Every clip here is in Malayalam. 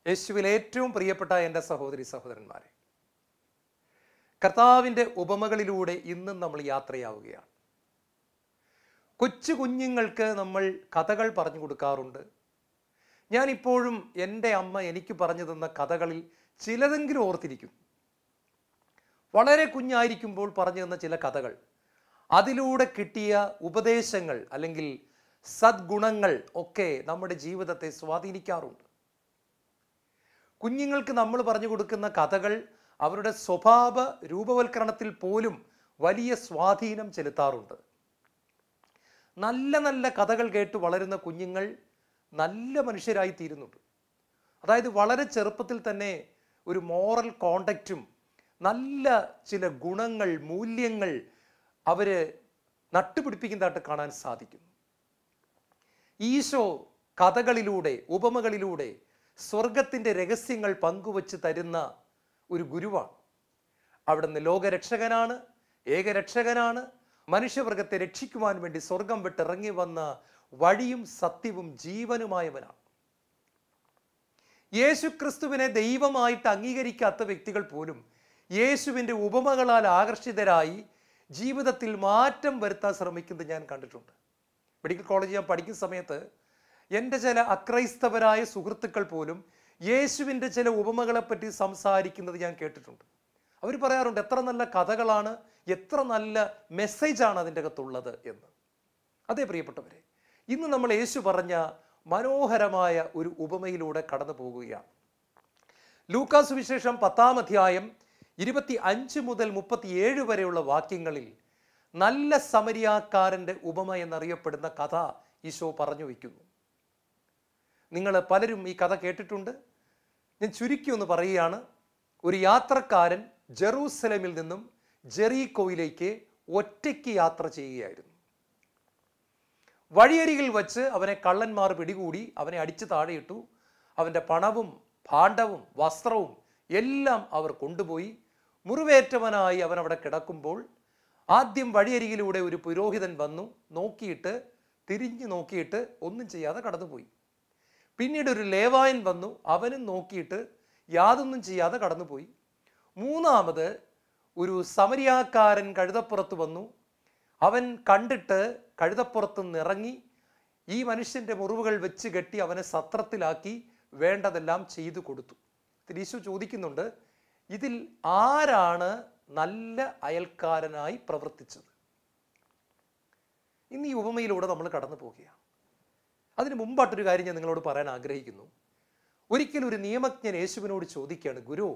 യേശുവിൽ ഏറ്റവും പ്രിയപ്പെട്ട എൻ്റെ സഹോദരി സഹോദരന്മാരെ, കർത്താവിൻ്റെ ഉപമകളിലൂടെ ഇന്നും നമ്മൾ യാത്രയാവുകയാണ്. കൊച്ചു കുഞ്ഞുങ്ങൾക്ക് നമ്മൾ കഥകൾ പറഞ്ഞു കൊടുക്കാറുണ്ട്. ഞാനിപ്പോഴും എൻ്റെ അമ്മ എനിക്ക് പറഞ്ഞു തന്ന കഥകളിൽ ചിലതെങ്കിലും ഓർത്തിരിക്കും. വളരെ കുഞ്ഞായിരിക്കുമ്പോൾ പറഞ്ഞു തന്ന ചില കഥകൾ, അതിലൂടെ കിട്ടിയ ഉപദേശങ്ങൾ അല്ലെങ്കിൽ സദ്ഗുണങ്ങൾ ഒക്കെ നമ്മുടെ ജീവിതത്തെ സ്വാധീനിക്കാറുണ്ട്. കുഞ്ഞുങ്ങൾക്ക് നമ്മൾ പറഞ്ഞു കൊടുക്കുന്ന കഥകൾ അവരുടെ സ്വഭാവ രൂപവൽക്കരണത്തിൽ പോലും വലിയ സ്വാധീനം ചെലുത്താറുണ്ട്. നല്ല നല്ല കഥകൾ കേട്ട് വളരുന്ന കുഞ്ഞുങ്ങൾ നല്ല മനുഷ്യരായി തീരുന്നുണ്ട്. അതായത് വളരെ ചെറുപ്പത്തിൽ തന്നെ ഒരു മോറൽ കോണ്ടക്റ്റും നല്ല ചില ഗുണങ്ങൾ, മൂല്യങ്ങൾ അവർ നട്ടുപിടിപ്പിക്കുന്നതായിട്ട് കാണാൻ സാധിക്കുന്നു. ഈശോ കഥകളിലൂടെ, ഉപമകളിലൂടെ സ്വർഗത്തിൻ്റെ രഹസ്യങ്ങൾ പങ്കുവച്ച് തരുന്ന ഒരു ഗുരുവാണ്. അവിടുന്ന് ലോകരക്ഷകനാണ്, ഏകരക്ഷകനാണ്. മനുഷ്യവർഗത്തെ രക്ഷിക്കുവാൻ വേണ്ടി സ്വർഗം വിട്ടിറങ്ങി വന്ന വഴിയും സത്യവും ജീവനുമായവനാണ്. യേശു ക്രിസ്തുവിനെ ദൈവമായിട്ട് അംഗീകരിക്കാത്ത വ്യക്തികൾ പോലും യേശുവിൻ്റെ ഉപമകളാൽ ആകർഷിതരായി ജീവിതത്തിൽ മാറ്റം വരുത്താൻ ശ്രമിക്കുന്നത് ഞാൻ കണ്ടിട്ടുണ്ട്. മെഡിക്കൽ കോളേജിൽ ഞാൻ പഠിക്കുന്ന സമയത്ത് എൻ്റെ ചില അക്രൈസ്തവരായ സുഹൃത്തുക്കൾ പോലും യേശുവിൻ്റെ ചില ഉപമകളെപ്പറ്റി സംസാരിക്കുന്നത് ഞാൻ കേട്ടിട്ടുണ്ട്. അവർ പറയാറുണ്ട്, എത്ര നല്ല കഥകളാണ്, എത്ര നല്ല മെസ്സേജാണ് അതിൻ്റെ അകത്തുള്ളത് എന്ന്. അതേ പ്രിയപ്പെട്ടവരെ, ഇന്ന് നമ്മൾ യേശു പറഞ്ഞ മനോഹരമായ ഒരു ഉപമയിലൂടെ കടന്നു പോകുകയാണ്. ലൂക്കാ സുവിശേഷം 10-ാം അധ്യായം 25 മുതൽ 37 വരെയുള്ള വാക്യങ്ങളിൽ നല്ല സമരിയാക്കാരൻ്റെ ഉപമ എന്നറിയപ്പെടുന്ന കഥ ഈശോ പറഞ്ഞു വയ്ക്കുന്നു. നിങ്ങൾ പലരും ഈ കഥ കേട്ടിട്ടുണ്ട്. ഞാൻ ചുരുക്കി ഒന്ന് പറയുകയാണ്. ഒരു യാത്രക്കാരൻ ജെറൂസലേമിൽ നിന്നും ജെറീക്കോയിലേക്ക് ഒറ്റയ്ക്ക് യാത്ര ചെയ്യുകയായിരുന്നു. വഴിയരികിൽ വച്ച് അവനെ കള്ളന്മാർ പിടികൂടി അവനെ അടിച്ചു താഴെയിട്ടു. അവൻ്റെ പണവും ഭാണ്ഡവും വസ്ത്രവും എല്ലാം അവർ കൊണ്ടുപോയി. മുറിവേറ്റവനായി അവൻ അവിടെ കിടക്കുമ്പോൾ ആദ്യം വഴിയരികിലൂടെ ഒരു പുരോഹിതൻ വന്നു നോക്കിയിട്ട്, തിരിഞ്ഞു നോക്കിയിട്ട് ഒന്നും ചെയ്യാതെ കടന്നുപോയി. പിന്നീട് ഒരു ലേവായൻ വന്നു, അവനും നോക്കിയിട്ട് യാതൊന്നും ചെയ്യാതെ കടന്നുപോയി. മൂന്നാമത് ഒരു സമരിയാക്കാരൻ കഴുതപ്പുറത്ത് വന്നു. അവൻ കണ്ടിട്ട് കഴുതപ്പുറത്ത് നിന്നിറങ്ങി ഈ മനുഷ്യൻ്റെ മുറിവുകൾ വെച്ച് കെട്ടി അവനെ സത്രത്തിലാക്കി വേണ്ടതെല്ലാം ചെയ്തു കൊടുത്തു. ഈശോ ചോദിക്കുന്നുണ്ട്, ഇതിൽ ആരാണ് നല്ല അയൽക്കാരനായി പ്രവർത്തിച്ചത്? ഇന്ന് ഈ ഉപമയിലൂടെ നമ്മൾ കടന്നു പോവുകയാണ്. അതിന് മുമ്പായിട്ടൊരു കാര്യം ഞാൻ നിങ്ങളോട് പറയാൻ ആഗ്രഹിക്കുന്നു. ഒരിക്കലും ഒരു നിയമജ്ഞൻ യേശുവിനോട് ചോദിക്കുകയാണ്, ഗുരു,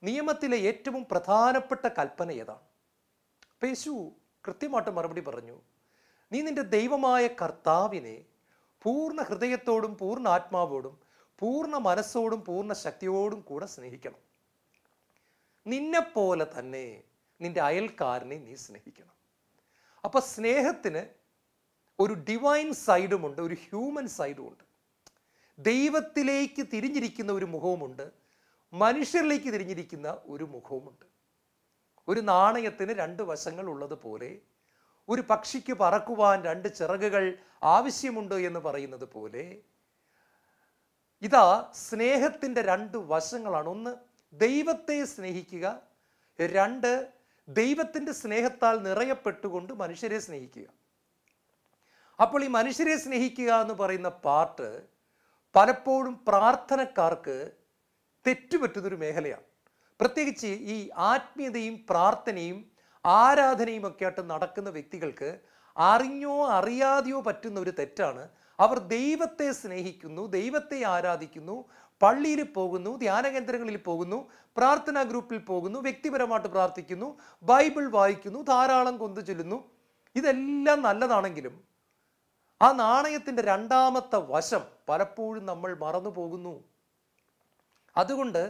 നിയമത്തിലെ ഏറ്റവും പ്രധാനപ്പെട്ട കൽപ്പന ഏതാണ്? അപ്പം യേശു കൃത്യമായിട്ട് മറുപടി പറഞ്ഞു, നീ നിന്റെ ദൈവമായ കർത്താവിനെ പൂർണ്ണ ഹൃദയത്തോടും പൂർണ്ണ ആത്മാവോടും പൂർണ്ണ മനസ്സോടും പൂർണ്ണ ശക്തിയോടും കൂടെ സ്നേഹിക്കണം. നിന്നെപ്പോലെ തന്നെ നിന്റെ അയൽക്കാരനെ നീ സ്നേഹിക്കണം. അപ്പൊ സ്നേഹത്തിന് ഒരു ഡിവൈൻ സൈഡുമുണ്ട്, ഒരു ഹ്യൂമൻ സൈഡുമുണ്ട്. ദൈവത്തിലേക്ക് തിരിഞ്ഞിരിക്കുന്ന ഒരു മുഖവുമുണ്ട്, മനുഷ്യരിലേക്ക് തിരിഞ്ഞിരിക്കുന്ന ഒരു മുഖവുമുണ്ട്. ഒരു നാണയത്തിന് 2 വശങ്ങൾ ഉള്ളതുപോലെ, ഒരു പക്ഷിക്ക് പറക്കുവാൻ 2 ചിറകുകൾ ആവശ്യമുണ്ട് എന്ന് പറയുന്നത് പോലെ, ഇതാ സ്നേഹത്തിൻ്റെ 2 വശങ്ങളാണ്. ഒന്ന്, ദൈവത്തെ സ്നേഹിക്കുക. 2, ദൈവത്തിൻ്റെ സ്നേഹത്താൽ നിറയപ്പെട്ടുകൊണ്ട് മനുഷ്യരെ സ്നേഹിക്കുക. അപ്പോൾ ഈ മനുഷ്യരെ സ്നേഹിക്കുക എന്ന് പറയുന്ന പാർട്ട് പലപ്പോഴും പ്രാർത്ഥനക്കാർക്ക് തെറ്റുപറ്റുന്നൊരു മേഖലയാണ്. പ്രത്യേകിച്ച് ഈ ആത്മീയതയും പ്രാർത്ഥനയും ആരാധനയും ഒക്കെ ആയിട്ട് നടക്കുന്ന വ്യക്തികൾക്ക് അറിഞ്ഞോ അറിയാതെയോ പറ്റുന്ന ഒരു തെറ്റാണ്. അവർ ദൈവത്തെ സ്നേഹിക്കുന്നു, ദൈവത്തെ ആരാധിക്കുന്നു, പള്ളിയിൽ പോകുന്നു, ധ്യാന കേന്ദ്രങ്ങളിൽ പോകുന്നു, പ്രാർത്ഥനാ ഗ്രൂപ്പിൽ പോകുന്നു, വ്യക്തിപരമായിട്ട് പ്രാർത്ഥിക്കുന്നു, ബൈബിൾ വായിക്കുന്നു, ധാരാളം കൊന്തു ചൊല്ലുന്നു. ഇതെല്ലാം നല്ലതാണെങ്കിലും ആ നാണയത്തിൻ്റെ 2ാമത്തെ വശം പലപ്പോഴും നമ്മൾ മറന്നു പോകുന്നു. അതുകൊണ്ട്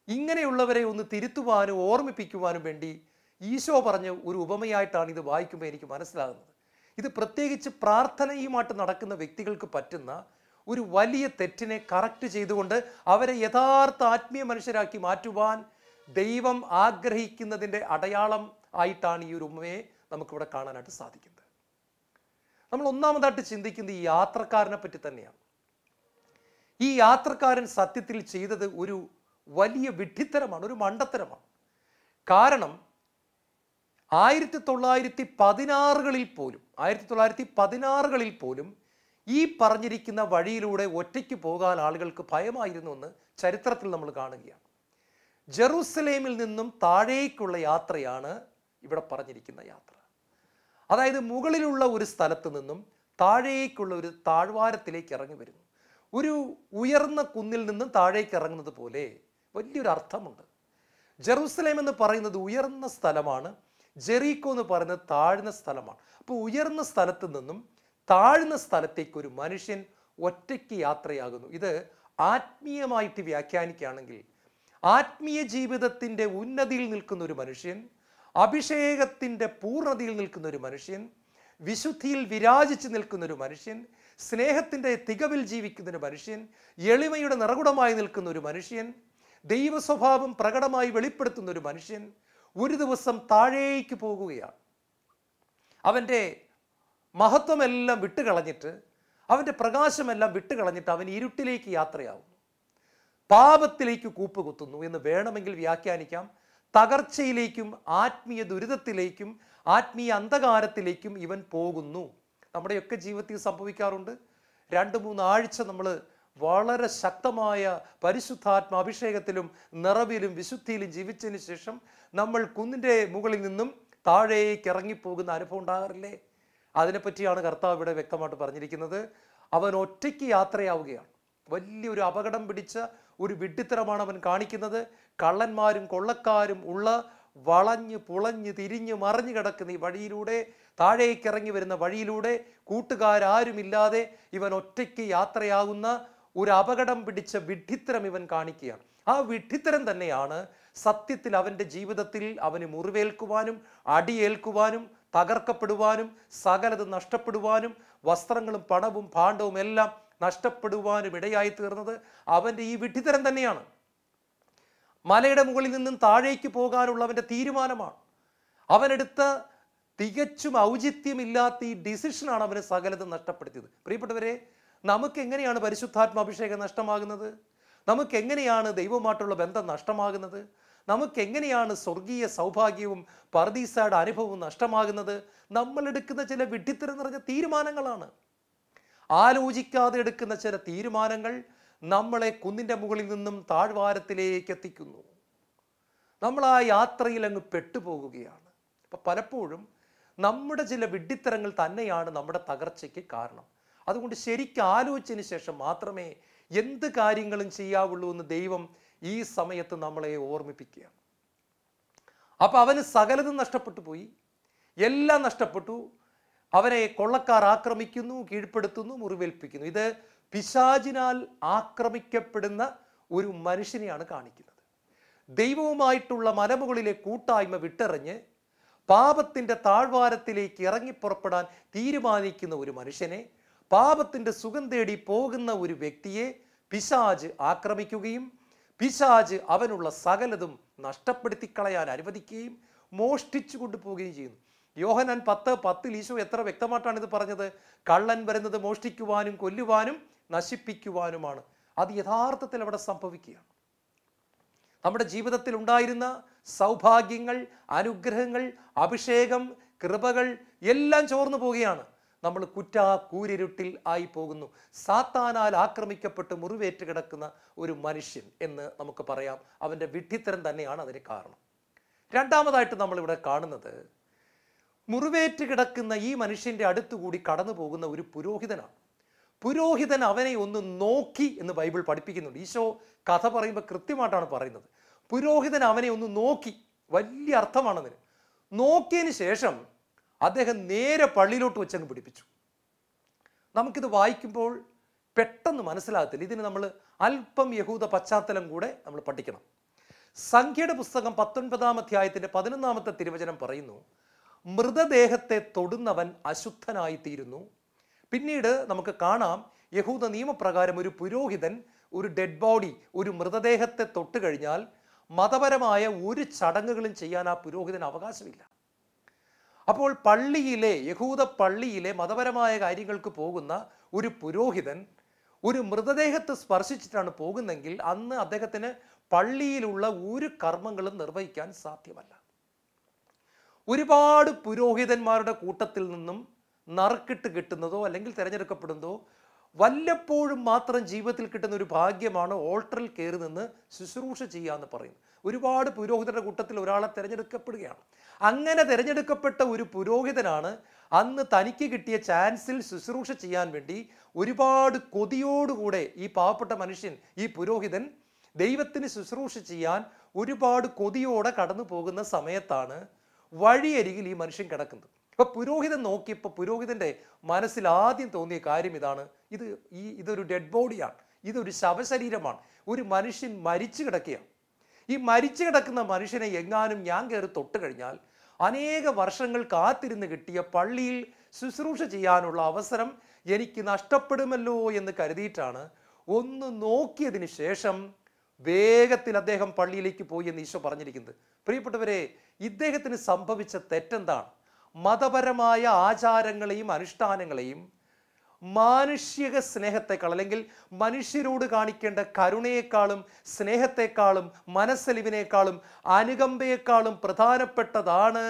ഇങ്ങനെയുള്ളവരെ ഒന്ന് തിരുത്തുവാനും ഓർമ്മിപ്പിക്കുവാനും വേണ്ടി ഈശോ പറഞ്ഞ ഒരു ഉപമയായിട്ടാണ് ഇത് വായിക്കുമ്പോൾ എനിക്ക് മനസ്സിലാകുന്നത്. ഇത് പ്രത്യേകിച്ച് പ്രാർത്ഥനയുമായിട്ട് നടക്കുന്ന വ്യക്തികൾക്ക് പറ്റുന്ന ഒരു വലിയ തെറ്റിനെ കറക്റ്റ് ചെയ്തുകൊണ്ട് അവരെ യഥാർത്ഥ ആത്മീയ മനുഷ്യരാക്കി മാറ്റുവാൻ ദൈവം ആഗ്രഹിക്കുന്നതിൻ്റെ അടയാളം ആയിട്ടാണ് ഈ ഒരു ഉപമയെ നമുക്കിവിടെ കാണാനായിട്ട് സാധിക്കുന്നത്. നമ്മൾ ഒന്നാമതായിട്ട് ചിന്തിക്കുന്നത് ഈ യാത്രക്കാരനെ പറ്റി തന്നെയാണ്. ഈ യാത്രക്കാരൻ സത്യത്തിൽ ചെയ്തത് ഒരു വലിയ വിഡ്ഢിത്തരമാണ്, ഒരു മണ്ടത്തരമാണ്. കാരണം 1916 പോലും ഈ പറഞ്ഞിരിക്കുന്ന വഴിയിലൂടെ ഒറ്റയ്ക്ക് പോകാൻ ആളുകൾക്ക് ഭയമായിരുന്നു എന്ന് ചരിത്രത്തിൽ നമ്മൾ കാണുകയാണ്. ജെറൂസലേമിൽ നിന്നും താഴേക്കുള്ള യാത്രയാണ് ഇവിടെ പറഞ്ഞിരിക്കുന്ന യാത്ര. അതായത് മുകളിലുള്ള ഒരു സ്ഥലത്ത് നിന്നും താഴേക്കുള്ള ഒരു താഴ്വാരത്തിലേക്ക് ഇറങ്ങി വരുന്നു. ഒരു ഉയർന്ന കുന്നിൽ നിന്നും താഴേക്ക് ഇറങ്ങുന്നത് പോലെ വലിയൊരു അർത്ഥമുണ്ട്. ജെറൂസലേം എന്ന് പറയുന്നത് ഉയർന്ന സ്ഥലമാണ്, ജെറീക്കോ എന്ന് പറയുന്നത് താഴ്ന്ന സ്ഥലമാണ്. അപ്പോൾ ഉയർന്ന സ്ഥലത്ത് നിന്നും താഴ്ന്ന സ്ഥലത്തേക്ക് ഒരു മനുഷ്യൻ ഒറ്റയ്ക്ക് യാത്രയാകുന്നു. ഇത് ആത്മീയമായിട്ട് വ്യാഖ്യാനിക്കുകയാണെങ്കിൽ ആത്മീയ ജീവിതത്തിൻ്റെ ഉന്നതിയിൽ നിൽക്കുന്ന ഒരു മനുഷ്യൻ, അഭിഷേകത്തിൻ്റെ പൂർണ്ണതയിൽ നിൽക്കുന്ന ഒരു മനുഷ്യൻ, വിശുദ്ധിയിൽ വിരാജിച്ച് നിൽക്കുന്ന ഒരു മനുഷ്യൻ, സ്നേഹത്തിൻ്റെ തികവിൽ ജീവിക്കുന്ന ഒരു മനുഷ്യൻ, എളിമയുടെ നിറകുടമായി നിൽക്കുന്ന ഒരു മനുഷ്യൻ, ദൈവ സ്വഭാവം പ്രകടമായി വെളിപ്പെടുത്തുന്ന ഒരു മനുഷ്യൻ ഒരു ദിവസം താഴേക്ക് പോകുകയാണ്. അവൻ്റെ മഹത്വമെല്ലാം വിട്ടുകളഞ്ഞിട്ട്, അവൻ്റെ പ്രകാശമെല്ലാം വിട്ടുകളഞ്ഞിട്ട് അവൻ ഇരുട്ടിലേക്ക് യാത്രയാവുന്നു, പാപത്തിലേക്ക് കൂപ്പുകുത്തുന്നു എന്ന് വേണമെങ്കിൽ വ്യാഖ്യാനിക്കാം. തകർച്ചയിലേക്കും ആത്മീയ ദുരിതത്തിലേക്കും ആത്മീയ അന്ധകാരത്തിലേക്കും ഇവൻ പോകുന്നു. നമ്മുടെയൊക്കെ ജീവിതത്തിൽ സംഭവിക്കാറുണ്ട്. 2-3 ആഴ്ച നമ്മൾ വളരെ ശക്തമായ പരിശുദ്ധാത്മ അഭിഷേകത്തിലും നിറവിലും വിശുദ്ധിയിലും ജീവിച്ചതിന് ശേഷം നമ്മൾ കുന്നിൻ്റെ മുകളിൽ നിന്നും താഴേക്ക് ഇറങ്ങിപ്പോകുന്ന അനുഭവം ഉണ്ടാകാറില്ലേ? അതിനെപ്പറ്റിയാണ് കർത്താവ് ഇവിടെ വ്യക്തമായിട്ട് പറഞ്ഞിരിക്കുന്നത്. അവൻ ഒറ്റയ്ക്ക് യാത്രയാവുകയാണ്. വലിയൊരു അപകടം പിടിച്ച ഒരു വിഡ്ഢിത്തരമാണ് അവൻ കാണിക്കുന്നത്. കള്ളന്മാരും കൊള്ളക്കാരും ഉള്ള വളഞ്ഞ് പുളഞ്ഞ് തിരിഞ്ഞ് മറിഞ്ഞു കിടക്കുന്ന ഈ വഴിയിലൂടെ, താഴേക്ക് ഇറങ്ങി വരുന്ന വഴിയിലൂടെ കൂട്ടുകാരാരുമില്ലാതെ ഇവൻ ഒറ്റയ്ക്ക് യാത്രയാകുന്ന ഒരു അപകടം പിടിച്ച വിഡ്ഢിത്തരം ഇവൻ കാണിക്കുകയാണ്. ആ വിഡ്ഢിത്തരം തന്നെയാണ് സത്യത്തിൽ അവൻ്റെ ജീവിതത്തിൽ അവന് മുറിവേൽക്കുവാനും അടിയേൽക്കുവാനും തകർക്കപ്പെടുവാനും സകലത് നഷ്ടപ്പെടുവാനും വസ്ത്രങ്ങളും പണവും ഭാണ്ഡവും എല്ലാം നഷ്ടപ്പെടുവാനും ഇടയായി തീർന്നത് അവൻ്റെ ഈ വിഡ്ഢിത്തരം തന്നെയാണ്. മലയുടെ മുകളിൽ നിന്നും താഴേക്ക് പോകാനുള്ള അവൻ്റെ തീരുമാനമാണ്. അവനെടുത്ത തികച്ചും ഔചിത്യമില്ലാത്ത ഈ ഡിസിഷനാണ് അവന് സകലതും നഷ്ടപ്പെടുത്തിയത്. പ്രിയപ്പെട്ടവരെ, നമുക്ക് എങ്ങനെയാണ് പരിശുദ്ധാത്മാഭിഷേകം നഷ്ടമാകുന്നത്? നമുക്ക് എങ്ങനെയാണ് ദൈവവുമായിട്ടുള്ള ബന്ധം നഷ്ടമാകുന്നത്? നമുക്ക് എങ്ങനെയാണ് സ്വർഗീയ സൗഭാഗ്യവും പർദീസയുടെ അനുഭവവും നഷ്ടമാകുന്നത്? നമ്മൾ എടുക്കുന്ന ചില വിഡ്ഢിത്തരം നിറഞ്ഞ തീരുമാനങ്ങളാണ്. ആലോചിക്കാതെ എടുക്കുന്ന ചില തീരുമാനങ്ങൾ നമ്മളെ കുന്നിൻ്റെ മുകളിൽ നിന്നും താഴ്വാരത്തിലേക്ക് എത്തിക്കുന്നു. നമ്മൾ ആ യാത്രയിൽ അങ്ങ് പെട്ടുപോകുകയാണ്. അപ്പം പലപ്പോഴും നമ്മുടെ ചില വിഡ്ഢിത്തരങ്ങൾ തന്നെയാണ് നമ്മുടെ തകർച്ചയ്ക്ക് കാരണം. അതുകൊണ്ട് ശരിക്കും ആലോചിച്ചതിന് ശേഷം മാത്രമേ എന്ത് കാര്യങ്ങളും ചെയ്യാവുള്ളൂ എന്ന് ദൈവം ഈ സമയത്ത് നമ്മളെ ഓർമ്മിപ്പിക്കുകയാണ്. അപ്പം അവന് സകലതും നഷ്ടപ്പെട്ടു പോയി, എല്ലാം നഷ്ടപ്പെട്ടു. അവനെ കൊള്ളക്കാർ ആക്രമിക്കുന്നു, കീഴ്പ്പെടുത്തുന്നു, മുറിവേൽപ്പിക്കുന്നു. ഇത് പിശാചിനാൽ ആക്രമിക്കപ്പെടുന്ന ഒരു മനുഷ്യനെയാണ് കാണിക്കുന്നത്. ദൈവവുമായിട്ടുള്ള മലമുകളിലെ കൂട്ടായ്മ വിട്ടെറിഞ്ഞ് പാപത്തിൻ്റെ താഴ്വാരത്തിലേക്ക് ഇറങ്ങിപ്പുറപ്പെടാൻ തീരുമാനിക്കുന്ന ഒരു മനുഷ്യനെ, പാപത്തിൻ്റെ സുഖം തേടി പോകുന്ന ഒരു വ്യക്തിയെ പിശാച് ആക്രമിക്കുകയും പിശാച് അവനുള്ള സകലതും നഷ്ടപ്പെടുത്തി കളയാൻ അനുവദിക്കുകയും മോഷ്ടിച്ചു കൊണ്ടുപോവുകയും ചെയ്യുന്നു. യോഹന്നാൻ 10:10 ഈശോ എത്ര വ്യക്തമായിട്ടാണ് ഇത് പറഞ്ഞത്? കള്ളൻ വരുന്നത് മോഷ്ടിക്കുവാനും കൊല്ലുവാനും നശിപ്പിക്കുവാനുമാണ്. അത് യഥാർത്ഥത്തിൽ അവിടെ സംഭവിക്കുകയാണ്. നമ്മുടെ ജീവിതത്തിൽ ഉണ്ടായിരുന്ന സൗഭാഗ്യങ്ങൾ, അനുഗ്രഹങ്ങൾ, അഭിഷേകം, കൃപകൾ എല്ലാം ചോർന്നു പോവുകയാണ്. നമ്മൾ കൂരിരുട്ടിൽ ആയി പോകുന്നു. സാത്താനാൽ ആക്രമിക്കപ്പെട്ട് മുറിവേറ്റ് കിടക്കുന്ന ഒരു മനുഷ്യൻ എന്ന് നമുക്ക് പറയാം. അവൻ്റെ വിഡ്ഢിത്തരം തന്നെയാണ് അതിന് കാരണം. രണ്ടാമതായിട്ട് നമ്മളിവിടെ കാണുന്നത്, മുറിവേറ്റ് കിടക്കുന്ന ഈ മനുഷ്യൻ്റെ അടുത്തുകൂടി കടന്നു പോകുന്ന ഒരു പുരോഹിതനാണ്. പുരോഹിതൻ അവനെ ഒന്ന് നോക്കി എന്ന് ബൈബിൾ പഠിപ്പിക്കുന്നുണ്ട്. ഈശോ കഥ പറയുമ്പോൾ കൃത്യമായിട്ടാണ് പറയുന്നത്. പുരോഹിതൻ അവനെ ഒന്ന് നോക്കി. വലിയ അർത്ഥമാണതിന്. നോക്കിയതിന് ശേഷം അദ്ദേഹം നേരെ പള്ളിയിലോട്ട് വെച്ചങ്ങ് പിടിപ്പിച്ചു. നമുക്കിത് വായിക്കുമ്പോൾ പെട്ടെന്ന് മനസ്സിലാകത്തില്ല. ഇതിന് നമ്മൾ അല്പം യഹൂദ പശ്ചാത്തലം കൂടെ നമ്മൾ പഠിക്കണം. സംഖ്യയുടെ പുസ്തകം 19-ാം അധ്യായത്തിൻ്റെ 11-ാമത്തെ തിരുവചനം പറയുന്നു, മൃതദേഹത്തെ തൊടുന്നവൻ അശുദ്ധനായിത്തീരുന്നു. പിന്നീട് നമുക്ക് കാണാം, യഹൂദ നിയമപ്രകാരം ഒരു പുരോഹിതൻ ഒരു ഡെഡ് ബോഡി, ഒരു മൃതദേഹത്തെ തൊട്ട് കഴിഞ്ഞാൽ മതപരമായ ഒരു ചടങ്ങുകളും ചെയ്യാൻ ആ പുരോഹിതന് അവകാശമില്ല. അപ്പോൾ യഹൂദ പള്ളിയിലെ മതപരമായ കാര്യങ്ങൾക്ക് പോകുന്ന ഒരു പുരോഹിതൻ ഒരു മൃതദേഹത്തെ സ്പർശിച്ചിട്ടാണ് പോകുന്നെങ്കിൽ അന്ന് അദ്ദേഹത്തിന് പള്ളിയിലുള്ള ഒരു കർമ്മങ്ങളും നിർവഹിക്കാൻ സാധ്യമല്ല. ഒരുപാട് പുരോഹിതന്മാരുടെ കൂട്ടത്തിൽ നിന്നും നറുക്കിട്ട് കിട്ടുന്നതോ അല്ലെങ്കിൽ തിരഞ്ഞെടുക്കപ്പെടുന്നതോ വല്ലപ്പോഴും മാത്രം ജീവിതത്തിൽ കിട്ടുന്ന ഒരു ഭാഗ്യമാണ് ഓൾട്ടറിൽ കയറി നിന്ന് ശുശ്രൂഷ ചെയ്യുക എന്ന് പറയുന്നത്. ഒരുപാട് പുരോഹിതരുടെ കൂട്ടത്തിൽ ഒരാളെ തിരഞ്ഞെടുക്കപ്പെടുകയാണ്. അങ്ങനെ തിരഞ്ഞെടുക്കപ്പെട്ട ഒരു പുരോഹിതനാണ് അന്ന് തനിക്ക് കിട്ടിയ ചാൻസിൽ ശുശ്രൂഷ ചെയ്യാൻ വേണ്ടി ഒരുപാട് കൊതിയോടുകൂടെ ഈ പാവപ്പെട്ട മനുഷ്യൻ, ഈ പുരോഹിതൻ ദൈവത്തിന് ശുശ്രൂഷ ചെയ്യാൻ ഒരുപാട് കൊതിയോടെ കടന്നു പോകുന്ന സമയത്താണ് വഴിയരികിൽ ഈ മനുഷ്യൻ കിടക്കുന്നത്. ഇപ്പൊ പുരോഹിതൻ നോക്കിയപ്പോൾ പുരോഹിതന്റെ മനസ്സിൽ ആദ്യം തോന്നിയ കാര്യം ഇതാണ്, ഇതൊരു ഡെഡ് ബോഡിയാണ്, ഇതൊരു ശവശരീരമാണ്, ഒരു മനുഷ്യൻ മരിച്ചു കിടക്കുകയാണ്. ഈ മരിച്ചു കിടക്കുന്ന മനുഷ്യനെ എങ്ങാനും ഞാൻ കയറി തൊട്ട് കഴിഞ്ഞാൽ അനേക വർഷങ്ങൾ കാത്തിരുന്ന് കിട്ടിയ പള്ളിയിൽ ശുശ്രൂഷ ചെയ്യാനുള്ള അവസരം എനിക്ക് നഷ്ടപ്പെടുമല്ലോ എന്ന് കരുതിയിട്ടാണ് ഒന്ന് നോക്കിയതിന് ശേഷം വേഗത്തിൽ അദ്ദേഹം പള്ളിയിലേക്ക് പോയി എന്ന് ഈശോ പറഞ്ഞിരിക്കുന്നത്. പ്രിയപ്പെട്ടവരെ, ഇദ്ദേഹത്തിന് സംഭവിച്ച തെറ്റെന്താണ്? മതപരമായ ആചാരങ്ങളെയും അനുഷ്ഠാനങ്ങളെയും മാനുഷിക സ്നേഹത്തെക്കാൾ അല്ലെങ്കിൽ മനുഷ്യരോട് കാണിക്കേണ്ട കരുണയെക്കാളും സ്നേഹത്തെക്കാളും മനസ്സലിവിനേക്കാളും അനുകമ്പയെക്കാളും പ്രധാനപ്പെട്ടതാണ്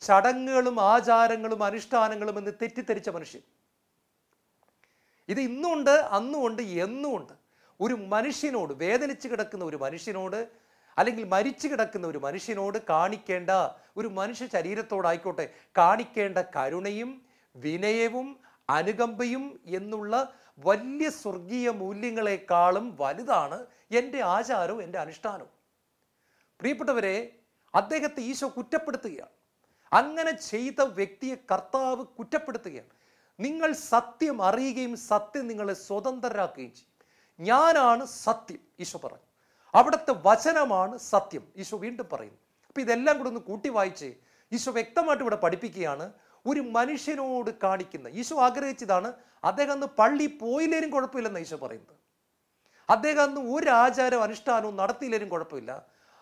ചടങ്ങുകളും ആചാരങ്ങളും അനുഷ്ഠാനങ്ങളും എന്ന് തെറ്റിദ്ധരിച്ച മനുഷ്യൻ. ഇത് ഇന്നുണ്ട്, അന്നുമുണ്ട്, എന്നുമുണ്ട്. ഒരു മനുഷ്യനോട്, വേദനിച്ച് കിടക്കുന്ന ഒരു മനുഷ്യനോട് അല്ലെങ്കിൽ മരിച്ചു കിടക്കുന്ന ഒരു മനുഷ്യനോട് കാണിക്കേണ്ട, ഒരു മനുഷ്യ ശരീരത്തോടായിക്കോട്ടെ കാണിക്കേണ്ട കരുണയും വിനയവും അനുകമ്പയും എന്നുള്ള വലിയ സ്വർഗീയ മൂല്യങ്ങളെക്കാളും വലുതാണ് എൻ്റെ ആചാരവും എൻ്റെ അനുഷ്ഠാനവും. പ്രിയപ്പെട്ടവരെ, അദ്ദേഹത്തെ ഈശോ കുറ്റപ്പെടുത്തുകയാണ്. അങ്ങനെ ചെയ്ത വ്യക്തിയെ കർത്താവ് കുറ്റപ്പെടുത്തുകയാണ്. നിങ്ങൾ സത്യം അറിയുകയും സത്യം നിങ്ങളെ സ്വതന്ത്രരാക്കുകയും ചെയ്യും. ഞാനാണ് സത്യം, ഈശോ പറഞ്ഞു. അവിടുത്തെ വചനമാണ് സത്യം, ഈശോ വീണ്ടും പറയുന്നു. അപ്പൊ ഇതെല്ലാം കൂടെ ഒന്ന് കൂട്ടി വായിച്ച് ഈശോ വ്യക്തമായിട്ട് ഇവിടെ പഠിപ്പിക്കുകയാണ്. ഒരു മനുഷ്യനോട് കാണിക്കുന്ന, ഈശോ ആഗ്രഹിച്ചതാണ്, അദ്ദേഹം അന്ന് പള്ളി പോയില്ലേലും കുഴപ്പമില്ലെന്ന് ഈശോ പറയുന്നത്. അദ്ദേഹം അന്ന് ഒരു ആചാരം അനുഷ്ഠാനവും നടത്തിയില്ലേലും കുഴപ്പമില്ല.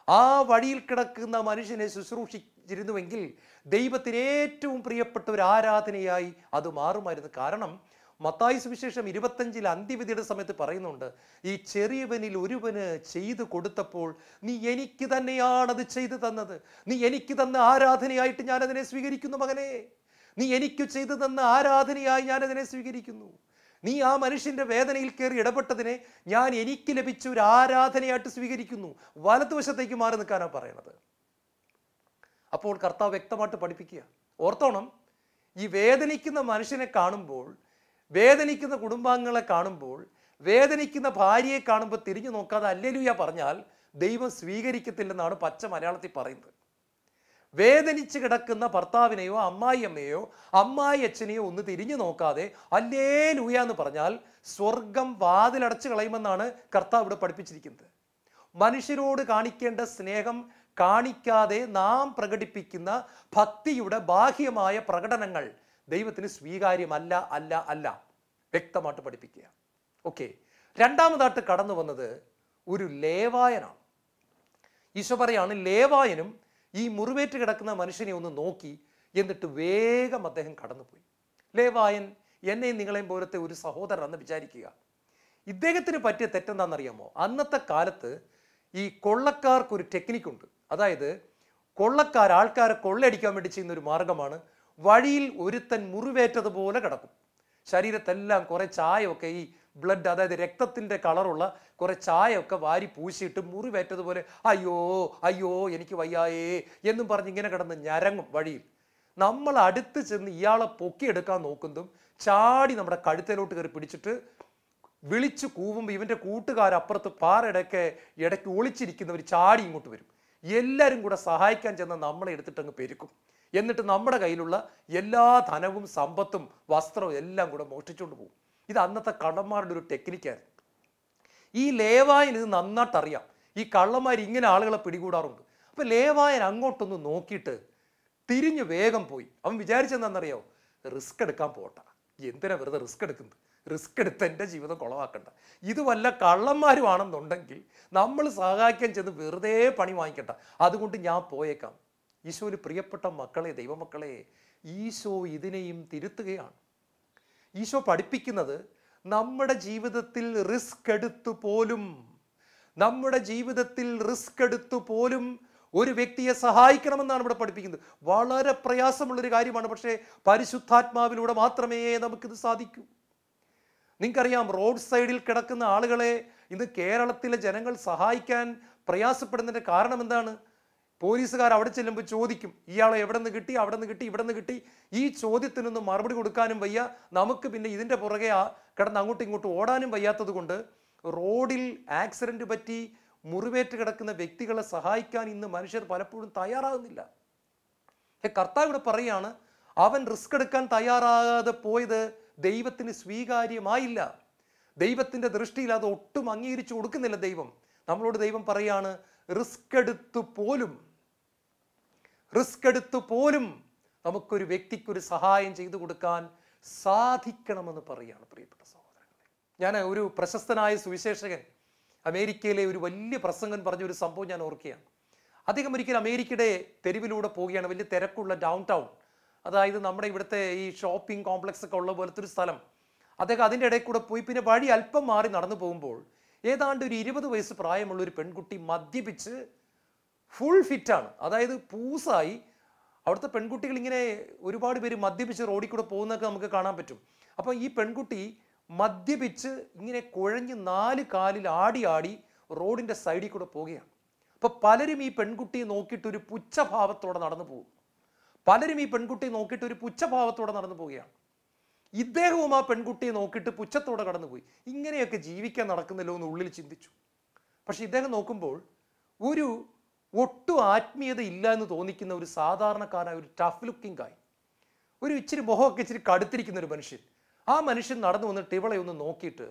ആ വഴിയിൽ കിടക്കുന്ന മനുഷ്യനെ ശുശ്രൂഷിച്ചിരുന്നുവെങ്കിൽ ദൈവത്തിന് ഏറ്റവും പ്രിയപ്പെട്ട ഒരു ആരാധനയായി അത് മാറുമായിരുന്നു. കാരണം മത്തായി സുവിശേഷം 25 അന്ത്യവിധിയുടെ സമയത്ത് പറയുന്നുണ്ട്, ഈ ചെറിയവനിൽ ഒരുവന് ചെയ്തു കൊടുത്തപ്പോൾ നീ എനിക്ക് തന്നെയാണത് ചെയ്തു തന്നത്, നീ എനിക്ക് തന്ന ആരാധനയായിട്ട് ഞാനതിനെ സ്വീകരിക്കുന്നു മകനെ, നീ എനിക്ക് ചെയ്തു തന്ന ആരാധനയായി ഞാനതിനെ സ്വീകരിക്കുന്നു. നീ ആ മനുഷ്യന്റെ വേദനയിൽ കയറി ഇടപെട്ടതിനെ ഞാൻ എനിക്ക് ലഭിച്ച ഒരു ആരാധനയായിട്ട് സ്വീകരിക്കുന്നു. വലതുവശത്തേക്ക് മാറി നിൽക്കാനാണ് പറയണത്. അപ്പോൾ കർത്താവ് വ്യക്തമായിട്ട് പഠിപ്പിക്കുക. ഓർത്തോണം, ഈ വേദനിക്കുന്ന മനുഷ്യനെ കാണുമ്പോൾ, വേദനിക്കുന്ന കുടുംബാംഗങ്ങളെ കാണുമ്പോൾ, വേദനിക്കുന്ന ഭാര്യയെ കാണുമ്പോൾ തിരിഞ്ഞു നോക്കാതെ ഹല്ലേലൂയ പറഞ്ഞാൽ ദൈവം സ്വീകരിക്കത്തില്ലെന്നാണ് പച്ച മലയാളത്തിൽ പറയുന്നത്. വേദനിച്ച് കിടക്കുന്ന ഭർത്താവിനെയോ അമ്മായിയമ്മയോ അമ്മായി അച്ഛനെയോ ഒന്ന് തിരിഞ്ഞു നോക്കാതെ ഹല്ലേലൂയ എന്ന് പറഞ്ഞാൽ സ്വർഗം വാതിലടച്ചു കളയുമെന്നാണ് കർത്താവ് ഇവിടെ പഠിപ്പിച്ചിരിക്കുന്നത്. മനുഷ്യരോട് കാണിക്കേണ്ട സ്നേഹം കാണിക്കാതെ നാം പ്രകടിപ്പിക്കുന്ന ഭക്തിയുടെ ബാഹ്യമായ പ്രകടനങ്ങൾ ദൈവത്തിന് സ്വീകാര്യമല്ല, അല്ല അല്ല വ്യക്തമായിട്ട് പഠിപ്പിക്കുക. ഓക്കെ, രണ്ടാമതായിട്ട് കടന്നു വന്നത് ഒരു ലേവായനാണ്. ഈശോ പറയാണ്, ലേവായനും ഈ മുറിവേറ്റ് കിടക്കുന്ന മനുഷ്യനെ ഒന്ന് നോക്കി എന്നിട്ട് വേഗം അദ്ദേഹം കടന്നുപോയി. ലേവായൻ എന്നെയും നിങ്ങളെയും പോലത്തെ ഒരു സഹോദരൻ എന്ന് വിചാരിക്കുക. ഇദ്ദേഹത്തിന് പറ്റിയ തെറ്റെന്താണെന്നറിയാമോ? അന്നത്തെ കാലത്ത് ഈ കൊള്ളക്കാർക്കൊരു ടെക്നിക്കുണ്ട്. അതായത് ആൾക്കാരെ കൊള്ളയടിക്കാൻ വേണ്ടി ചെയ്യുന്ന ഒരു മാർഗമാണ്, വഴിയിൽ ഒരുത്തൻ മുറിവേറ്റതുപോലെ കിടക്കും, ശരീരത്തെല്ലാം കുറെ ചായമൊക്കെ, ഈ ബ്ലഡ് അതായത് രക്തത്തിൻ്റെ കളറുള്ള കുറെ ചായമൊക്കെ വാരി പൂശിയിട്ട് മുറിവേറ്റതുപോലെ അയ്യോ അയ്യോ എനിക്ക് വയ്യായേ എന്നും പറഞ്ഞ് ഇങ്ങനെ കിടന്ന് ഞരങ്ങും വഴിയിൽ. നമ്മൾ അടുത്ത് ചെന്ന് ഇയാളെ പൊക്കിയെടുക്കാൻ നോക്കുന്നതും ചാടി നമ്മുടെ കഴുത്തിലോട്ട് കയറി പിടിച്ചിട്ട് വിളിച്ചു കൂവുമ്പോൾ ഇവൻ്റെ കൂട്ടുകാരപ്പുറത്ത് പാറയിടയ്ക്ക് ഇടയ്ക്ക് ഒളിച്ചിരിക്കുന്നവർ ചാടി ഇങ്ങോട്ട് വരും. എല്ലാവരും കൂടെ സഹായിക്കാൻ ചെന്ന് നമ്മളെ എടുത്തിട്ടങ്ങ് പെരുക്കും. എന്നിട്ട് നമ്മുടെ കയ്യിലുള്ള എല്ലാ ധനവും സമ്പത്തും വസ്ത്രവും എല്ലാം കൂടെ മോഷ്ടിച്ചുകൊണ്ട് പോകും. ഇത് അന്നത്തെ കള്ളന്മാരുടെ ഒരു ടെക്നിക്കായിരുന്നു. ഈ ലേവായൻ ഇത് നന്നായിട്ട് അറിയാം. ഈ കള്ളന്മാർ ഇങ്ങനെ ആളുകളെ പിടികൂടാറുണ്ട്. അപ്പൊ ലേവായൻ അങ്ങോട്ടൊന്ന് നോക്കിയിട്ട് തിരിഞ്ഞ് വേഗം പോയി. അവൻ വിചാരിച്ചെന്താണെന്നറിയാമോ? റിസ്ക് എടുക്കാൻ പോട്ട, എന്തിനാ വെറുതെ റിസ്ക് എടുക്കുന്നത്, റിസ്ക് എടുത്ത് എൻ്റെ ജീവിതം കുളവാക്കണ്ട, ഇത് വല്ല കള്ളന്മാരുമാണെന്നുണ്ടെങ്കിൽ നമ്മൾ സഹായിക്കാൻ ചെന്ന് വെറുതെ പണി വാങ്ങിക്കണ്ട, അതുകൊണ്ട് ഞാൻ പോയേക്കാം. ഈശോയിൽ പ്രിയപ്പെട്ട മക്കളെ, ദൈവമക്കളെ, ഈശോ ഇതിനെയും തിരുത്തുകയാണ്. ഈശോ പഠിപ്പിക്കുന്നത് നമ്മുടെ ജീവിതത്തിൽ റിസ്ക് എടുത്തു പോലും ഒരു വ്യക്തിയെ സഹായിക്കണമെന്നാണ് ഇവിടെ പഠിപ്പിക്കുന്നത്. വളരെ പ്രയാസമുള്ളൊരു കാര്യമാണ്. പക്ഷേ പരിശുദ്ധാത്മാവിലൂടെ മാത്രമേ നമുക്കിത് സാധിക്കൂ. നിങ്ങൾക്കറിയാം, റോഡ് സൈഡിൽ കിടക്കുന്ന ആളുകളെ ഇന്ന് കേരളത്തിലെ ജനങ്ങൾ സഹായിക്കാൻ പ്രയാസപ്പെടുന്നതിൻ്റെ കാരണം എന്താണ്? പോലീസുകാർ അവിടെ ചെല്ലുമ്പോൾ ചോദിക്കും, ഇയാളെ എവിടെ നിന്ന് കിട്ടി, അവിടെ നിന്ന് കിട്ടി. ഈ ചോദ്യത്തിനൊന്നും മറുപടി കൊടുക്കാനും വയ്യ. നമുക്ക് പിന്നെ ഇതിൻ്റെ പുറകെ കിടന്ന് അങ്ങോട്ടും ഇങ്ങോട്ടും ഓടാനും വയ്യാത്തത് കൊണ്ട് റോഡിൽ ആക്സിഡൻറ്റ് പറ്റി മുറിവേറ്റ് കിടക്കുന്ന വ്യക്തികളെ സഹായിക്കാൻ ഇന്ന് മനുഷ്യർ പലപ്പോഴും തയ്യാറാകുന്നില്ല. കർത്താവ് ഇവിടെ പറയുകയാണ്, അവൻ റിസ്ക് എടുക്കാൻ തയ്യാറാകാതെ പോയത് ദൈവത്തിന് സ്വീകാര്യമായില്ല. ദൈവത്തിൻ്റെ ദൃഷ്ടിയിൽ അത് ഒട്ടും അംഗീകരിച്ചു കൊടുക്കുന്നില്ല ദൈവം. നമ്മളോട് ദൈവം പറയാണ്, റിസ്ക് എടുത്തു പോലും നമുക്കൊരു വ്യക്തിക്കൊരു സഹായം ചെയ്തു കൊടുക്കാൻ സാധിക്കണമെന്ന് പറയുകയാണ്. പ്രിയപ്പെട്ട സഹോദരങ്ങളെ, ഞാൻ ഒരു പ്രശസ്തനായ സുവിശേഷകൻ അമേരിക്കയിലെ ഒരു വലിയ പ്രസംഗൻ പറഞ്ഞൊരു സംഭവം ഞാൻ ഓർക്കുകയാണ്. അദ്ദേഹം ഒരിക്കലും അമേരിക്കയുടെ തെരുവിലൂടെ പോവുകയാണ്. വലിയ തിരക്കുള്ള ഡൗൺ ടൗൺ, അതായത് നമ്മുടെ ഇവിടുത്തെ ഈ ഷോപ്പിംഗ് കോംപ്ലക്സ് ഒക്കെ ഉള്ള പോലത്തെ ഒരു സ്ഥലം. അദ്ദേഹം അതിൻ്റെ ഇടയിൽ കൂടെ പോയി. പിന്നെ വഴി അല്പം മാറി നടന്നു പോകുമ്പോൾ ഏതാണ്ട് ഒരു 20 വയസ്സ് പ്രായമുള്ള ഒരു പെൺകുട്ടി മദ്യപിച്ച് ഫുൾ ഫിറ്റാണ്, അതായത് പൂസായി. അവിടുത്തെ പെൺകുട്ടികൾ ഇങ്ങനെ ഒരുപാട് പേര് മദ്യപിച്ച് റോഡിൽ കൂടെ പോകുന്നതൊക്കെ നമുക്ക് കാണാൻ പറ്റും. അപ്പം ഈ പെൺകുട്ടി മദ്യപിച്ച് ഇങ്ങനെ കുഴഞ്ഞ് 4 കാലിൽ ആടി റോഡിൻ്റെ സൈഡിൽ കൂടെ പോവുകയാണ്. അപ്പം പലരും ഈ പെൺകുട്ടിയെ നോക്കിയിട്ട് ഒരു പുച്ഛഭാവത്തോടെ നടന്നു പോകും. നടന്നു പോവുകയാണ്. ഇദ്ദേഹവും ആ പെൺകുട്ടിയെ നോക്കിയിട്ട് പുച്ഛത്തോടെ കടന്നുപോയി. ഇങ്ങനെയൊക്കെ ജീവിക്കാൻ നടക്കുന്നല്ലോ എന്ന് ഉള്ളിൽ ചിന്തിച്ചു. പക്ഷെ ഇദ്ദേഹം നോക്കുമ്പോൾ ഒരു ഒട്ടും ആത്മീയത ഇല്ല എന്ന് തോന്നിക്കുന്ന ഒരു സാധാരണക്കാരനായ ഒരു ടഫ് ലുക്കിംഗ് ഗായ്, ഒരു ഇച്ചിരി മുഖമൊക്കെ ഇച്ചിരി കടുത്തിരിക്കുന്ന ഒരു മനുഷ്യൻ. ആ മനുഷ്യൻ നടന്നു വന്നിട്ട് ഇവളെ ഒന്ന് നോക്കിയിട്ട്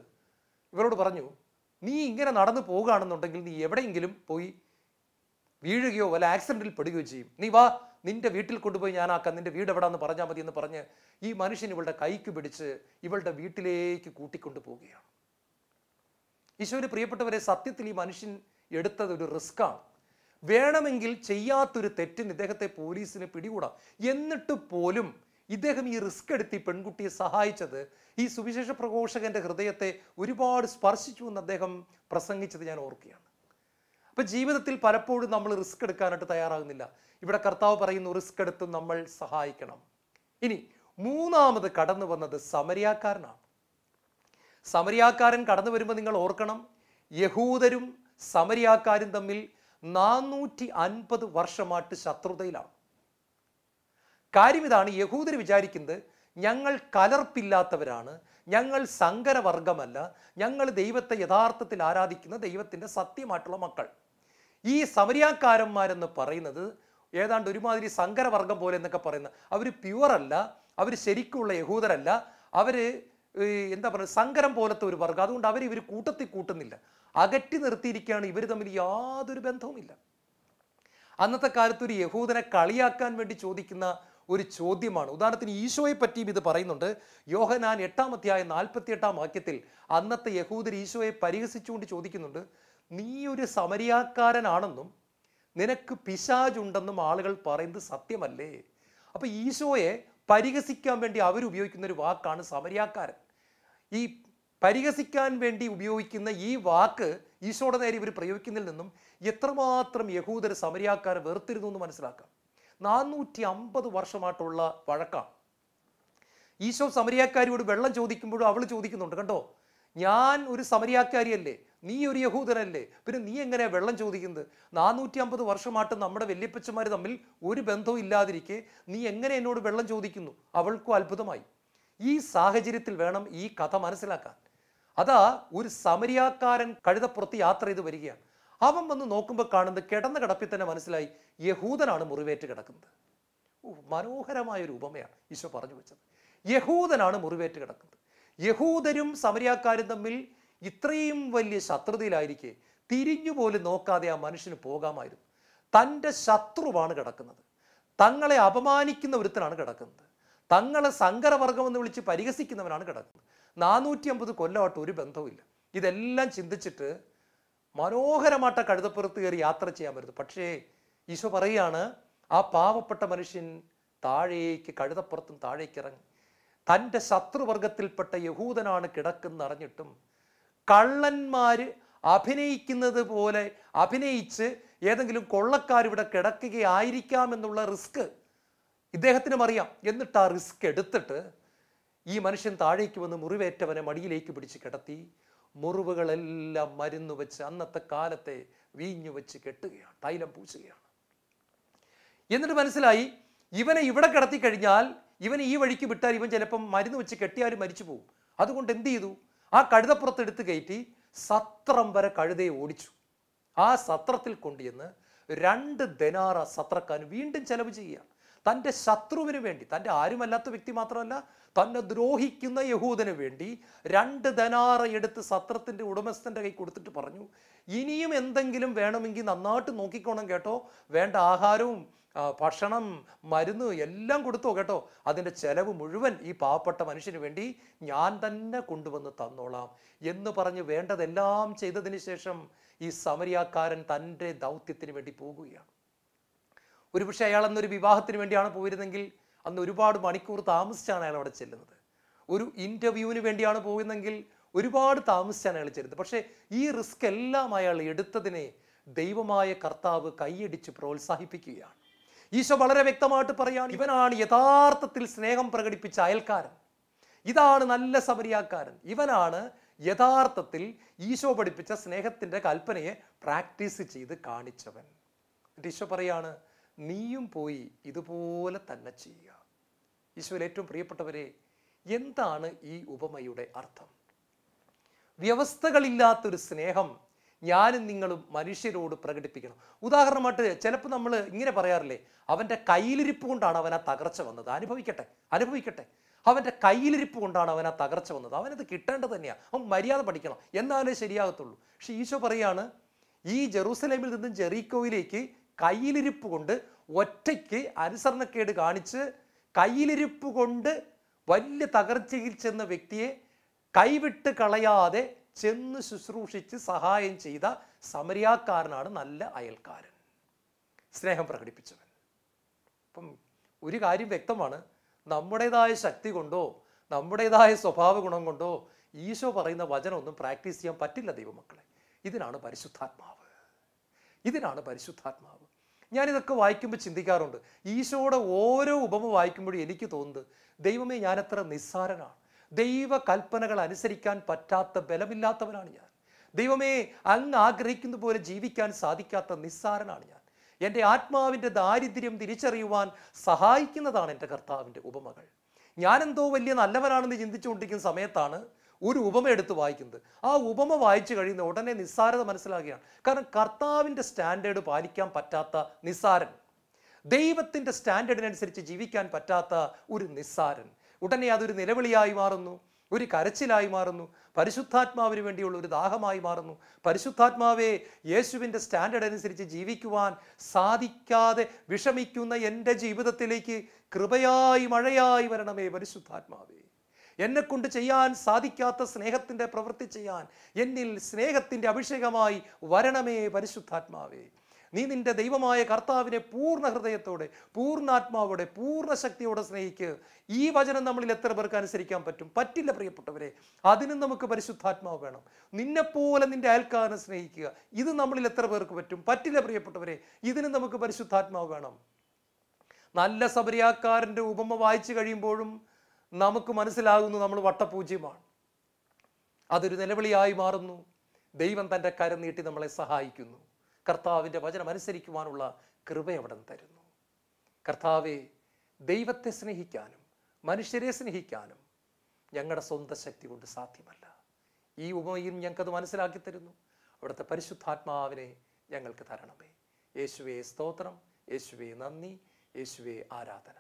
ഇവരോട് പറഞ്ഞു, നീ ഇങ്ങനെ നടന്നു പോകുകയാണെന്നുണ്ടെങ്കിൽ നീ എവിടെയെങ്കിലും പോയി വീഴുകയോ വല്ല ആക്സിഡൻറ്റിൽ പെടുകയോ ചെയ്യും. നീ വാ, നിന്റെ വീട്ടിൽ കൊണ്ടുപോയി ഞാനാക്കാം, നിന്റെ വീട് എവിടാന്ന് പറഞ്ഞാൽ മതി എന്ന് പറഞ്ഞ് ഈ മനുഷ്യൻ ഇവളുടെ കൈക്ക് പിടിച്ച് ഇവളുടെ വീട്ടിലേക്ക് കൂട്ടിക്കൊണ്ടു പോവുകയാണ്. ഈശോയുടെ പ്രിയപ്പെട്ടവരെ, സത്യത്തിൽ ഈ മനുഷ്യൻ എടുത്തത് ഒരു റിസ്ക്കാണ്. വേണമെങ്കിൽ ചെയ്യാത്തൊരു തെറ്റിന് ഇദ്ദേഹത്തെ പോലീസിന് പിടികൂടാം. എന്നിട്ട് പോലും ഇദ്ദേഹം ഈ റിസ്ക് എടുത്ത് ഈ പെൺകുട്ടിയെ സഹായിച്ചത് ഈ സുവിശേഷ പ്രഘോഷകന്റെ ഹൃദയത്തെ ഒരുപാട് സ്പർശിച്ചു എന്ന് അദ്ദേഹം പ്രസംഗിച്ചത് ഞാൻ ഓർക്കുകയാണ്. അപ്പം ജീവിതത്തിൽ പലപ്പോഴും നമ്മൾ റിസ്ക് എടുക്കാനായിട്ട് തയ്യാറാകുന്നില്ല. ഇവിടെ കർത്താവ് പറയുന്നു, റിസ്ക് എടുത്ത് നമ്മൾ സഹായിക്കണം. ഇനി മൂന്നാമത് കടന്നു വന്നത് സമരിയാക്കാരനാണ്. സമരിയാക്കാരൻ കടന്നു വരുമ്പോൾ നിങ്ങൾ ഓർക്കണം, യഹൂദരും സമരിയാക്കാരും തമ്മിൽ 450 വർഷമായിട്ട് ശത്രുതയിലാണ്. കാര്യം ഇതാണ്, യഹൂദർ വിചാരിക്കുന്നത് ഞങ്ങൾ കലർപ്പില്ലാത്തവരാണ്, ഞങ്ങൾ സങ്കരവർഗമല്ല, ഞങ്ങൾ ദൈവത്തെ യഥാർത്ഥത്തിൽ ആരാധിക്കുന്ന ദൈവത്തിൻ്റെ സത്യമായിട്ടുള്ള മക്കൾ. ഈ സമരിയാക്കാരന്മാരെന്ന് പറയുന്നത് ഏതാണ്ട് ഒരുമാതിരി സങ്കരവർഗം പോലെ എന്നൊക്കെ പറയുന്ന, അവർ പ്യുവറല്ല, അവർ ശരിക്കുള്ള യഹൂദരല്ല, അവർ എന്താ പറയുക സങ്കരം പോലത്തെ ഒരു വർഗം. അതുകൊണ്ട് ഇവർ കൂട്ടത്തിൽ കൂട്ടുന്നില്ല, അകറ്റി നിർത്തിയിരിക്കുകയാണ്. ഇവർ തമ്മിൽ യാതൊരു ബന്ധവുമില്ല. അന്നത്തെ കാലത്ത് ഒരു യഹൂദനെ കളിയാക്കാൻ വേണ്ടി ചോദിക്കുന്ന ഒരു ചോദ്യമാണ്. ഉദാഹരണത്തിന് ഈശോയെ പറ്റിയും ഇത് പറയുന്നുണ്ട്. യോഹന്നാൻ 8-ാം അധ്യായം 48-ാം വാക്യത്തിൽ അന്നത്തെ യഹൂദർ ഈശോയെ പരിഹസിച്ചുകൊണ്ട് ചോദിക്കുന്നുണ്ട്, നീ ഒരു സമരിയാക്കാരനാണെന്നും നിനക്ക് പിശാചുണ്ടെന്നും ആളുകൾ പറയുന്നത് സത്യമല്ലേ? അപ്പൊ ഈശോയെ പരിഹസിക്കാൻ വേണ്ടി അവരുപയോഗിക്കുന്ന ഒരു വാക്കാണ് സമരിയാക്കാരൻ. ഈ പരിഹസിക്കാൻ വേണ്ടി ഉപയോഗിക്കുന്ന ഈ വാക്ക് ഈശോയുടെ നേരെ ഇവർ പ്രയോഗിക്കുന്നതിൽ നിന്നും എത്രമാത്രം യഹൂദർ സമരിയാക്കാരെ വെറുത്തിരുന്നു എന്ന് മനസ്സിലാക്കാം. 450 വർഷമായിട്ടുള്ള വഴക്കാണ്. ഈശോ സമരിയാക്കാരിയോട് വെള്ളം ചോദിക്കുമ്പോഴും അവൾ ചോദിക്കുന്നുണ്ട്, കണ്ടോ, ഞാൻ ഒരു സമരിയാക്കാരിയല്ലേ, നീ ഒരു യഹൂദനല്ലേ, പിന്നെ നീ എങ്ങനെയാണ് വെള്ളം ചോദിക്കുന്നത്? 450 വർഷമായിട്ട് നമ്മുടെ വല്യപ്പച്ചന്മാർ തമ്മിൽ ഒരു ബന്ധവും ഇല്ലാതിരിക്കെ നീ എങ്ങനെ എന്നോട് വെള്ളം ചോദിക്കുന്നു? അവൾക്കും അത്ഭുതമായി. ഈ സാഹചര്യത്തിൽ വേണം ഈ കഥ മനസ്സിലാക്കാൻ. അതാ ഒരു സമരിയാക്കാരൻ കഴുതപ്പുറത്ത് യാത്ര ചെയ്ത് വരികയാണ്. അവൻ വന്ന് നോക്കുമ്പോൾ കാണുന്നത് കിടന്ന കിടപ്പിൽ തന്നെ മനസ്സിലായി യഹൂദനാണ് മുറിവേറ്റ് കിടക്കുന്നത്. മനോഹരമായൊരു ഉപമയാണ് ഈശോ പറഞ്ഞു വെച്ചത്. യഹൂദനാണ് മുറിവേറ്റ് കിടക്കുന്നത്. യഹൂദരും സമരിയാക്കാരും തമ്മിൽ ഇത്രയും വലിയ ശത്രുതയിലായിരിക്കെ തിരിഞ്ഞുപോലും നോക്കാതെ ആ മനുഷ്യന് പോകാമായിരുന്നു. തൻ്റെ ശത്രുവാണ് കിടക്കുന്നത്, തങ്ങളെ അപമാനിക്കുന്ന ഒരുത്തനാണ് കിടക്കുന്നത്, തങ്ങളെ സങ്കരവർഗമെന്ന് വിളിച്ച് പരിഹസിക്കുന്നവനാണ് കിടക്കുന്നത്. 450 കൊല്ലമായിട്ട് ഒരു ബന്ധവുമില്ല. ഇതെല്ലാം ചിന്തിച്ചിട്ട് മനോഹരമായിട്ട് കഴുതപ്പുറത്ത് കയറി യാത്ര ചെയ്യാൻ പറ്റും. പക്ഷേ ഈശോ പറയുകയാണ്, ആ പാവപ്പെട്ട മനുഷ്യൻ താഴേക്ക് കഴുതപ്പുറത്തും താഴേക്ക് ഇറങ്ങി തൻ്റെ ശത്രുവർഗത്തിൽപ്പെട്ട യഹൂദനാണ് കിടക്കുന്നറിഞ്ഞിട്ടും കള്ളന്മാര് അഭിനയിക്കുന്നത് പോലെ അഭിനയിച്ച് ഏതെങ്കിലും കൊള്ളക്കാർ ഇവിടെ കിടക്കുകയായിരിക്കാം എന്നുള്ള റിസ്ക് ഇദ്ദേഹത്തിനും അറിയാം. എന്നിട്ട് ആ റിസ്ക് എടുത്തിട്ട് ഈ മനുഷ്യൻ താഴേക്ക് വന്ന് മുറിവേറ്റവനെ മടിയിലേക്ക് പിടിച്ച് കിടത്തി മുറിവുകളെല്ലാം മരുന്ന് വെച്ച് അന്നത്തെ കാലത്തെ വീഞ്ഞു വെച്ച് കെട്ടുകയാണ്, തൈലം പൂശുകയാണ്. എന്നിട്ട് മനസ്സിലായി ഇവനെ ഇവിടെ കിടത്തി കഴിഞ്ഞാൽ ഇവനെ ഈ വഴിക്ക് വിട്ടാൽ ഇവൻ ചിലപ്പം മരുന്ന് വെച്ച് കെട്ടിയാലും മരിച്ചു പോകും. അതുകൊണ്ട് എന്ത് ചെയ്തു? ആ കഴുതപ്പുറത്തെടുത്ത് കയറ്റി സത്രം വരെ കഴുതയെ ഓടിച്ചു. ആ സത്രത്തിൽ കൊണ്ടുവന്ന് 2 ദനാറ സത്രക്കാരൻ വീണ്ടും ചെലവ് ചെയ്യുക. തൻ്റെ ശത്രുവിന് വേണ്ടി, തൻ്റെ ആരുമല്ലാത്ത വ്യക്തി മാത്രമല്ല, തന്നെ ദ്രോഹിക്കുന്ന യഹൂദന് വേണ്ടി 2 ദനാറ എടുത്ത് സത്രത്തിൻ്റെ ഉടമസ്ഥൻ്റെ കൈ കൊടുത്തിട്ട് പറഞ്ഞു, ഇനിയും എന്തെങ്കിലും വേണമെങ്കിൽ നന്നായിട്ട് നോക്കിക്കോണം കേട്ടോ, വേണ്ട ആഹാരവും ഭക്ഷണം മരുന്ന് എല്ലാം കൊടുത്തോ കേട്ടോ, അതിൻ്റെ ചെലവ് മുഴുവൻ ഈ പാവപ്പെട്ട മനുഷ്യന് വേണ്ടി ഞാൻ തന്നെ കൊണ്ടുവന്ന് തന്നോളാം എന്ന് പറഞ്ഞ് വേണ്ടതെല്ലാം ചെയ്തതിന് ശേഷം ഈ സമരിയാക്കാരൻ തൻ്റെ ദൗത്യത്തിന് വേണ്ടി പോകുകയാണ്. ഒരുപക്ഷെ അയാൾ അന്നൊരു വിവാഹത്തിന് വേണ്ടിയാണ് പോയിരുന്നെങ്കിൽ അന്ന് ഒരുപാട് മണിക്കൂർ താമസിച്ചാണ് അയാൾ അവിടെ ചെല്ലുന്നത്. ഒരു ഇൻ്റർവ്യൂവിന് വേണ്ടിയാണ് പോകുന്നതെങ്കിൽ ഒരുപാട് താമസിച്ചാണ് അയാൾ ചെല്ലുന്നത്. പക്ഷേ ഈ റിസ്ക് എല്ലാം അയാൾ എടുത്തതിനെ ദൈവമായ കർത്താവ് കൈയടിച്ച് പ്രോത്സാഹിപ്പിക്കുകയാണ്. ഈശോ വളരെ വ്യക്തമായിട്ട് പറയുകയാണ്, ഇവനാണ് യഥാർത്ഥത്തിൽ സ്നേഹം പ്രകടിപ്പിച്ച അയൽക്കാരൻ, ഇതാണ് നല്ല സമരിയാക്കാരൻ, ഇവനാണ് യഥാർത്ഥത്തിൽ ഈശോ പഠിപ്പിച്ച സ്നേഹത്തിൻ്റെ കൽപ്പനയെ പ്രാക്ടീസ് ചെയ്ത് കാണിച്ചവൻ. ഈശോ പറയാണ്, നീയും പോയി ഇതുപോലെ തന്നെ ചെയ്യുക. ഈശോയിൽ ഏറ്റവും പ്രിയപ്പെട്ടവരെ, എന്താണ് ഈ ഉപമയുടെ അർത്ഥം? വ്യവസ്ഥകളില്ലാത്തൊരു സ്നേഹം ഞാനും നിങ്ങളും മനുഷ്യരോട് പ്രകടിപ്പിക്കണം. ഉദാഹരണമായിട്ട് ചിലപ്പോൾ നമ്മൾ ഇങ്ങനെ പറയാറില്ലേ, അവൻ്റെ കയ്യിലിരിപ്പ് കൊണ്ടാണ് അവൻ ആ തകർച്ച വന്നത്. അനുഭവിക്കട്ടെ, അവൻ്റെ കയ്യിലിരിപ്പ് കൊണ്ടാണ് അവൻ ആ തകർച്ച വന്നത്. അവനത് കിട്ടേണ്ടത് തന്നെയാണ്, അവൻ മര്യാദ പഠിക്കണം, എന്നാലേ ശരിയാകത്തുള്ളൂ. പക്ഷെ ഈശോ പറയാണ്, ഈ ജെറൂസലേമിൽ നിന്നും ജെറീക്കോയിലേക്ക് കയ്യിലിരിപ്പ് കൊണ്ട് ഒറ്റയ്ക്ക് അനുസരണക്കേട് കാണിച്ച് കയ്യിലിരിപ്പ് കൊണ്ട് വലിയ തകർച്ചയിൽ ചെന്ന വ്യക്തിയെ കൈവിട്ട് കളയാതെ ചെന്ന് ശുശ്രൂഷിച്ച് സഹായം ചെയ്ത സമരിയാക്കാരനാണ് നല്ല അയൽക്കാരൻ, സ്നേഹം പ്രകടിപ്പിച്ചവൻ. അപ്പം ഒരു കാര്യം വ്യക്തമാണ്, നമ്മുടേതായ ശക്തി കൊണ്ടോ നമ്മുടേതായ സ്വഭാവ ഗുണം കൊണ്ടോ ഈശോ പറയുന്ന വചനമൊന്നും പ്രാക്ടീസ് ചെയ്യാൻ പറ്റില്ല ദൈവമക്കളെ. ഇതിനാണ് പരിശുദ്ധാത്മാവ്. ഞാനിതൊക്കെ വായിക്കുമ്പോൾ ചിന്തിക്കാറുണ്ട്, ഈശോയുടെ ഓരോ ഉപമ വായിക്കുമ്പോഴും എനിക്ക് തോന്നുന്നത്, ദൈവമേ ഞാൻ എത്ര നിസ്സാരനാണ്, ദൈവ കൽപ്പനകൾ അനുസരിക്കാൻ പറ്റാത്ത ബലമില്ലാത്തവനാണ് ഞാൻ, ദൈവമേ അങ്ങ് ആഗ്രഹിക്കുന്ന പോലെ ജീവിക്കാൻ സാധിക്കാത്ത നിസ്സാരനാണ് ഞാൻ. എൻ്റെ ആത്മാവിൻ്റെ ദാരിദ്ര്യം തിരിച്ചറിയുവാൻ സഹായിക്കുന്നതാണ് എൻ്റെ കർത്താവിൻ്റെ ഉപമകൾ. ഞാനെന്തോ വലിയ നല്ലവനാണെന്ന് ചിന്തിച്ചുകൊണ്ടിരിക്കുന്ന സമയത്താണ് ഒരു ഉപമ എടുത്ത് വായിക്കുന്നത്. ആ ഉപമ വായിച്ചു കഴിയുന്ന ഉടനെ നിസ്സാരത മനസ്സിലാകുകയാണ്. കാരണം കർത്താവിൻ്റെ സ്റ്റാൻഡേർഡ് പാലിക്കാൻ പറ്റാത്ത നിസ്സാരൻ, ദൈവത്തിൻ്റെ സ്റ്റാൻഡേർഡിനനുസരിച്ച് ജീവിക്കാൻ പറ്റാത്ത ഒരു നിസ്സാരൻ ഉടനെ അതൊരു നിലവിളിയായി മാറുന്നു, ഒരു കരച്ചിലായി മാറുന്നു, പരിശുദ്ധാത്മാവിന് വേണ്ടിയുള്ള ഒരു ദാഹമായി മാറുന്നു. പരിശുദ്ധാത്മാവേ, യേശുവിൻ്റെ സ്റ്റാൻഡേർഡ് അനുസരിച്ച് ജീവിക്കുവാൻ സാധിക്കാതെ വിഷമിക്കുന്ന എൻ്റെ ജീവിതത്തിലേക്ക് കൃപയായി മഴയായി വരണമേ പരിശുദ്ധാത്മാവേ. എന്നെക്കൊണ്ട് ചെയ്യാൻ സാധിക്കാത്ത സ്നേഹത്തിൻ്റെ പ്രവൃത്തി ചെയ്യാൻ എന്നിൽ സ്നേഹത്തിൻ്റെ അഭിഷേകമായി വരണമേ പരിശുദ്ധാത്മാവേ. നീ നിന്റെ ദൈവമായ കർത്താവിനെ പൂർണ്ണ ഹൃദയത്തോടെ, പൂർണ്ണാത്മാവോടെ, പൂർണ്ണ ശക്തിയോടെ സ്നേഹിക്കുക. ഈ വചനം നമ്മളിൽ എത്ര പേർക്ക് അനുസരിക്കാൻ പറ്റും? പറ്റില്ല പ്രിയപ്പെട്ടവരെ. അതിനും നമുക്ക് പരിശുദ്ധാത്മാവ് വേണം. നിന്നെപ്പോലെ നിന്റെ അയൽക്കാരനെ സ്നേഹിക്കുക. ഇത് നമ്മളിൽ എത്ര പേർക്ക് പറ്റും? പറ്റില്ല പ്രിയപ്പെട്ടവരെ. ഇതിനും നമുക്ക് പരിശുദ്ധാത്മാവ് വേണം. നല്ല സമരിയാക്കാരൻ്റെ ഉപമ വായിച്ചു കഴിയുമ്പോഴും നമുക്ക് മനസ്സിലാകുന്നു നമ്മൾ വട്ടപൂജ്യമാണ്. അതൊരു നിലവിളിയായി മാറുന്നു. ദൈവം തൻ്റെ കരം നീട്ടി നമ്മളെ സഹായിക്കുന്നു. കർത്താവിൻ്റെ വചനം അനുസരിക്കുവാനുള്ള കൃപ അവിടെ തരുന്നു. കർത്താവെ, ദൈവത്തെ സ്നേഹിക്കാനും മനുഷ്യരെ സ്നേഹിക്കാനും ഞങ്ങളുടെ സ്വന്തം ശക്തി കൊണ്ട് സാധ്യമല്ല. ഈ ഉപമയും ഞങ്ങൾക്കത് മനസ്സിലാക്കി തരുന്നു. അവിടുത്തെ പരിശുദ്ധാത്മാവിനെ ഞങ്ങൾക്ക് തരണമേ. യേശുവേ സ്തോത്രം, യേശുവേ നന്ദി, യേശുവേ ആരാധന.